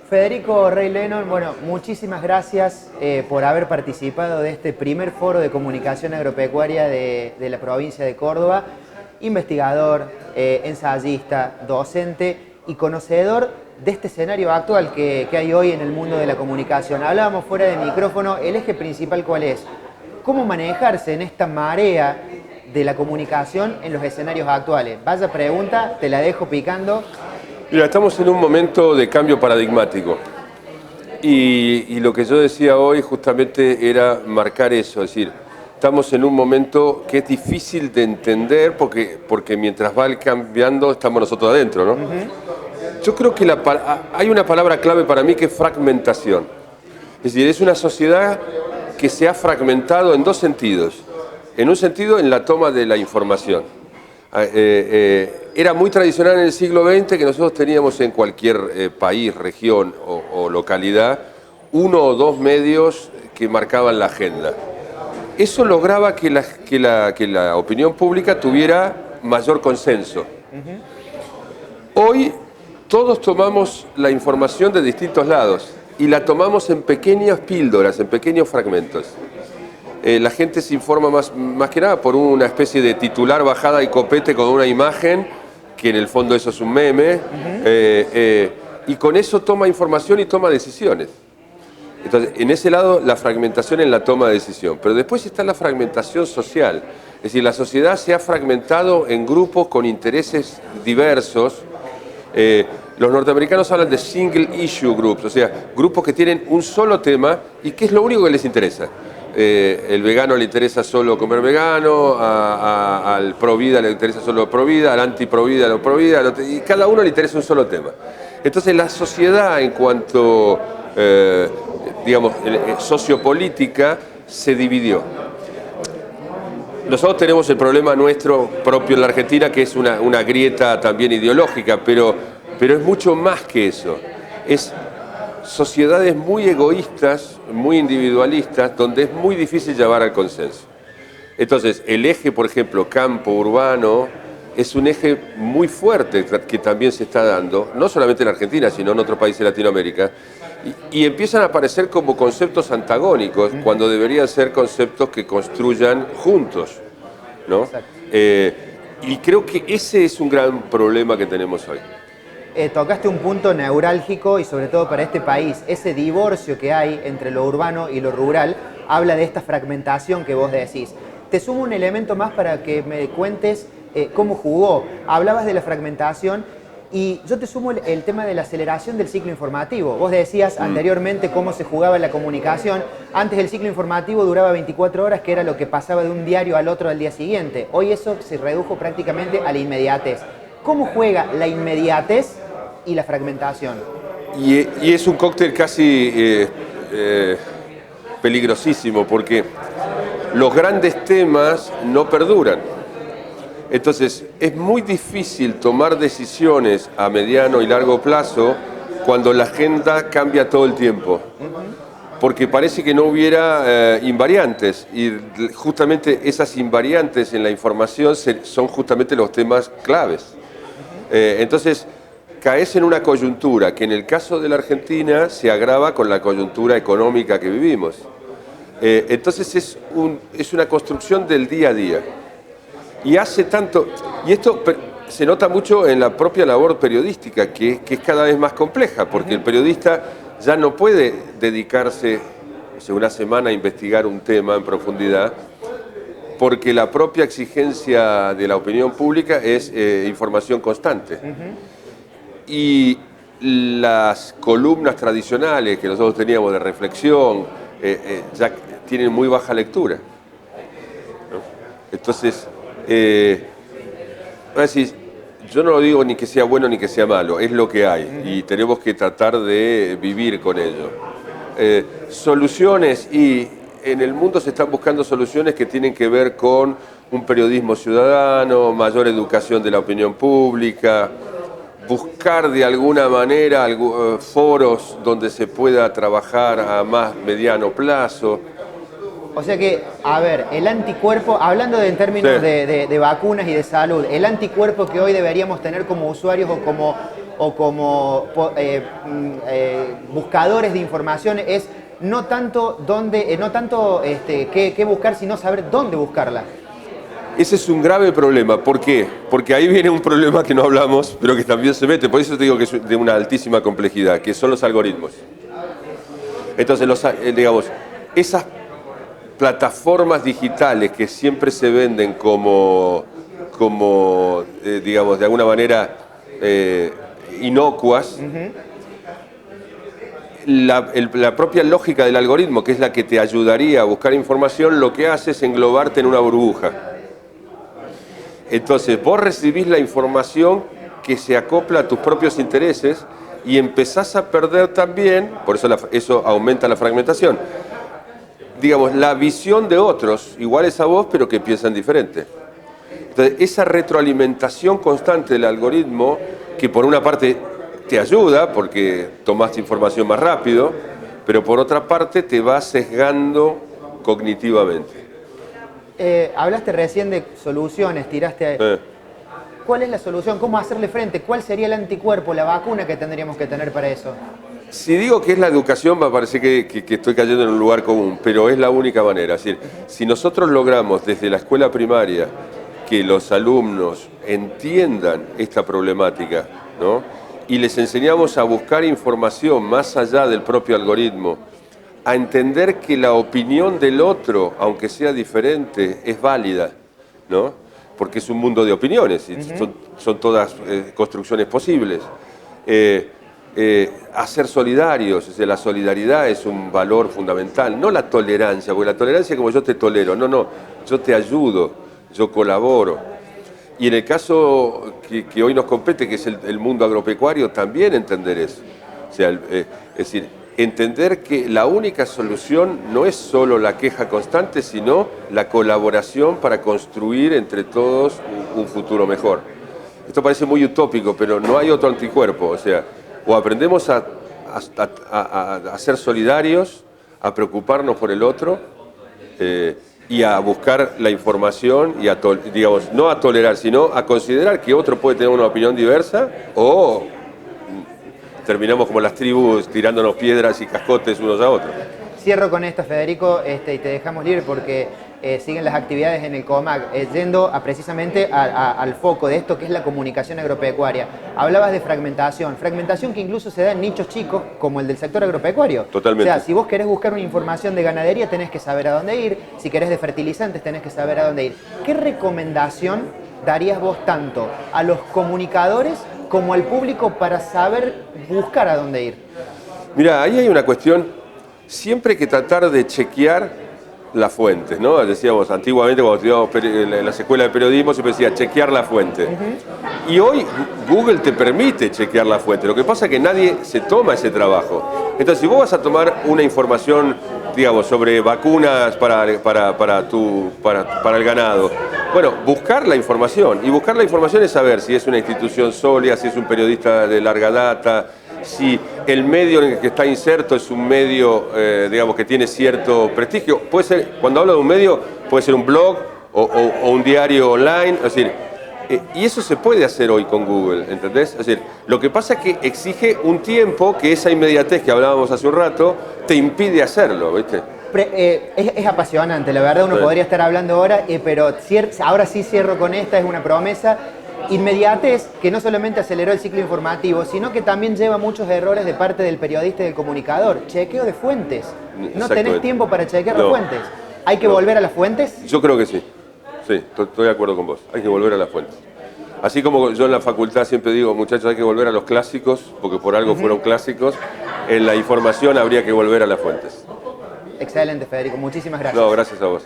Federico Rey Lennon, bueno, muchísimas gracias por haber participado de este primer foro de comunicación agropecuaria de la provincia de Córdoba. Investigador, ensayista, docente y conocedor de este escenario actual que hay hoy en el mundo de la comunicación. Hablábamos fuera de micrófono, el eje principal ¿cuál es? ¿Cómo manejarse en esta marea de la comunicación en los escenarios actuales? Vaya pregunta, te la dejo picando. Mira, estamos en un momento de cambio paradigmático y lo que yo decía hoy justamente era marcar eso, es decir, estamos en un momento que es difícil de entender porque mientras va cambiando estamos nosotros adentro, ¿no? Yo creo que hay una palabra clave para mí que es fragmentación. Es decir, es una sociedad que se ha fragmentado en dos sentidos. En un sentido, en la toma de la información. Era muy tradicional en el siglo XX que nosotros teníamos en cualquier país, región o localidad uno o dos medios que marcaban la agenda. Eso lograba que la opinión pública tuviera mayor consenso. Hoy todos tomamos la información de distintos lados y la tomamos en pequeñas píldoras, en pequeños fragmentos. La gente se informa más que nada por una especie de titular bajada y copete con una imagen, que en el fondo eso es un meme, y con eso toma información y toma decisiones. Entonces, en ese lado, la fragmentación en la toma de decisión. Pero después está la fragmentación social. Es decir, la sociedad se ha fragmentado en grupos con intereses diversos. Los norteamericanos hablan de single issue groups, o sea, grupos que tienen un solo tema y que es lo único que les interesa. El vegano le interesa solo comer vegano, al pro vida le interesa solo pro vida, al anti pro vida lo pro vida, y cada uno le interesa un solo tema. Entonces la sociedad en cuanto, digamos, sociopolítica se dividió. Nosotros tenemos el problema nuestro propio en la Argentina, que es una grieta también ideológica, pero es mucho más que eso. Es sociedades muy egoístas, muy individualistas, donde es muy difícil llevar al consenso. Entonces, el eje, por ejemplo, campo-urbano, es un eje muy fuerte que también se está dando, no solamente en Argentina, sino en otros países de Latinoamérica, y empiezan a aparecer como conceptos antagónicos, cuando deberían ser conceptos que construyan juntos, ¿no? Y creo que ese es un gran problema que tenemos hoy. Tocaste un punto neurálgico y sobre todo para este país, ese divorcio que hay entre lo urbano y lo rural, habla de esta fragmentación que vos decís. Te sumo un elemento más para que me cuentes cómo jugó. Hablabas de la fragmentación y yo te sumo el tema de la aceleración del ciclo informativo. Vos decías anteriormente cómo se jugaba la comunicación. Antes el ciclo informativo duraba 24 horas, que era lo que pasaba de un diario al otro al día siguiente. Hoy eso se redujo prácticamente a la inmediatez. ¿Cómo juega la inmediatez y la fragmentación? Y es un cóctel casi peligrosísimo, porque los grandes temas no perduran. Entonces, es muy difícil tomar decisiones a mediano y largo plazo cuando la agenda cambia todo el tiempo. Porque parece que no hubiera invariantes, y justamente esas invariantes en la información son justamente los temas claves. Entonces, caes en una coyuntura que en el caso de la Argentina se agrava con la coyuntura económica que vivimos. Entonces es una construcción del día a día. Y hace tanto, y esto se nota mucho en la propia labor periodística, que es cada vez más compleja, porque el periodista ya no puede dedicarse una semana a investigar un tema en profundidad, porque la propia exigencia de la opinión pública es información constante. Y las columnas tradicionales que nosotros teníamos de reflexión ya tienen muy baja lectura, ¿no? Entonces, yo no lo digo ni que sea bueno ni que sea malo, es lo que hay y tenemos que tratar de vivir con ello. Soluciones, y en el mundo se están buscando soluciones que tienen que ver con un periodismo ciudadano, mayor educación de la opinión pública, buscar de alguna manera foros donde se pueda trabajar a más mediano plazo. O sea que, a ver, el anticuerpo, hablando en términos de vacunas y de salud, el anticuerpo que hoy deberíamos tener como usuarios o como buscadores de información es no tanto qué buscar, sino saber dónde buscarla. Ese es un grave problema. ¿Por qué? Porque ahí viene un problema que no hablamos, pero que también se mete. Por eso te digo que es de una altísima complejidad, que son los algoritmos. Entonces, digamos, esas plataformas digitales que siempre se venden como digamos, de alguna manera inocuas, la propia lógica del algoritmo, que es la que te ayudaría a buscar información, lo que hace es englobarte en una burbuja. Entonces, vos recibís la información que se acopla a tus propios intereses y empezás a perder también, por eso eso aumenta la fragmentación, digamos, la visión de otros, iguales a vos, pero que piensan diferente. Entonces, esa retroalimentación constante del algoritmo, que por una parte te ayuda, porque tomaste información más rápido, pero por otra parte te va sesgando cognitivamente. Hablaste recién de soluciones, tiraste... ¿Cuál es la solución? ¿Cómo hacerle frente? ¿Cuál sería el anticuerpo, la vacuna que tendríamos que tener para eso? Si digo que es la educación, me parece que estoy cayendo en un lugar común, pero es la única manera. Es decir, si nosotros logramos desde la escuela primaria que los alumnos entiendan esta problemática, ¿no? Y les enseñamos a buscar información más allá del propio algoritmo, a entender que la opinión del otro, aunque sea diferente, es válida, ¿no? Porque es un mundo de opiniones y son todas construcciones posibles. A ser solidarios, es decir, la solidaridad es un valor fundamental, no la tolerancia, porque la tolerancia es como yo te tolero, no, yo te ayudo, yo colaboro. Y en el caso que hoy nos compete, que es el mundo agropecuario, también entender eso. O sea, es decir, entender que la única solución no es solo la queja constante, sino la colaboración para construir entre todos un futuro mejor. Esto parece muy utópico, pero no hay otro anticuerpo. O sea, o aprendemos a ser solidarios, a preocuparnos por el otro y a buscar la información y digamos, no a tolerar, sino a considerar que otro puede tener una opinión diversa, o terminamos como las tribus tirándonos piedras y cascotes unos a otros. Cierro con esto, Federico, y te dejamos libre porque siguen las actividades en el COMAC, yendo precisamente al foco de esto que es la comunicación agropecuaria. Hablabas de fragmentación que incluso se da en nichos chicos como el del sector agropecuario. Totalmente. O sea, si vos querés buscar una información de ganadería tenés que saber a dónde ir, si querés de fertilizantes tenés que saber a dónde ir. ¿Qué recomendación darías vos tanto a los comunicadores como al público para saber buscar a dónde ir? Mira, ahí hay una cuestión, siempre hay que tratar de chequear las fuentes, ¿no? Decíamos, antiguamente cuando estudiábamos en las escuelas de periodismo siempre decía chequear la fuente. Y hoy Google te permite chequear la fuente, lo que pasa es que nadie se toma ese trabajo. Entonces, si vos vas a tomar una información, digamos, sobre vacunas para el ganado, bueno, buscar la información. Y buscar la información es saber si es una institución sólida, si es un periodista de larga data, si el medio en el que está inserto es un medio, digamos, que tiene cierto prestigio. Puede ser, cuando hablo de un medio, puede ser un blog o un diario online, es decir, y eso se puede hacer hoy con Google, ¿entendés? Es decir, lo que pasa es que exige un tiempo que esa inmediatez que hablábamos hace un rato te impide hacerlo, ¿viste? Es apasionante, la verdad uno podría estar hablando ahora, pero ahora sí cierro con esta, es una promesa. Inmediatez que no solamente aceleró el ciclo informativo, sino que también lleva muchos errores de parte del periodista y del comunicador. Chequeo de fuentes. No tenés tiempo para chequear las fuentes. ¿Hay que volver a las fuentes? Yo creo que sí. Sí, estoy de acuerdo con vos. Hay que volver a las fuentes. Así como yo en la facultad siempre digo, muchachos, hay que volver a los clásicos, porque por algo fueron clásicos, en la información habría que volver a las fuentes. Excelente, Federico. Muchísimas gracias. No, gracias a vos.